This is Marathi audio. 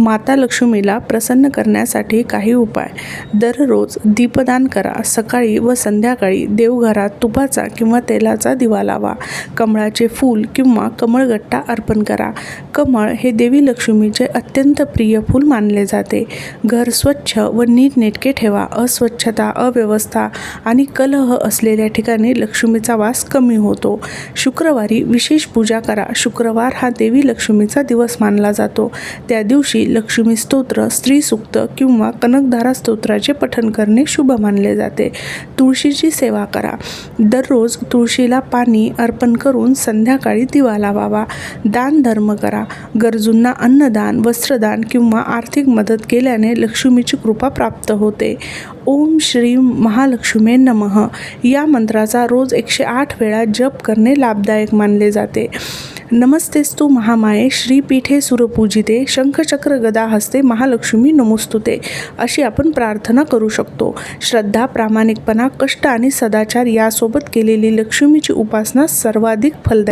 माता लक्ष्मीला प्रसन्न करण्यासाठी काही उपाय. दररोज दीपदान करा. सकाळी व संध्याकाळी देवघरात तुपाचा किंवा तेलाचा दिवा लावा. कमळाचे फूल किंवा कमळगट्टा अर्पण करा. कमळ हे देवी लक्ष्मीचे अत्यंत प्रिय फूल मानले जाते. घर स्वच्छ व नीटनेटके ठेवा. अस्वच्छता, अव्यवस्था आणि कलह असलेल्या ठिकाणी लक्ष्मीचा वास कमी होतो. शुक्रवारी विशेष पूजा करा. शुक्रवार हा देवी लक्ष्मीचा दिवस मानला जातो. त्या दिवशी लक्ष्मी स्तोत्र, स्त्री सूक्त किंवा कनकधारा स्तोत्राचे पठण करणे शुभ मानले जाते. तुळशीची सेवा करा. दररोज तुळशीला पाणी अर्पण करून संध्याकाळी दिवा लावावा. दान धर्म करा. गरजूंना अन्नदान, वस्त्रदान किंवा आर्थिक मदत केल्याने लक्ष्मीची कृपा प्राप्त होते. ओम श्री महालक्ष्मी नमः या मंत्राचा रोज 108 वेळा जप करणे लाभदायक मानले जाते. नमस्तेस्तु महामाये श्रीपीठे सुरपूजिते शंखचक्र गदा हस्ते महालक्ष्मी नमोस्तुते अशी आपण प्रार्थना करू शकतो. श्रद्धा, प्रामाणिकपणा, कष्ट आणि सदाचार यासोबत केलेली लक्ष्मीची उपासना सर्वाधिक फलदायी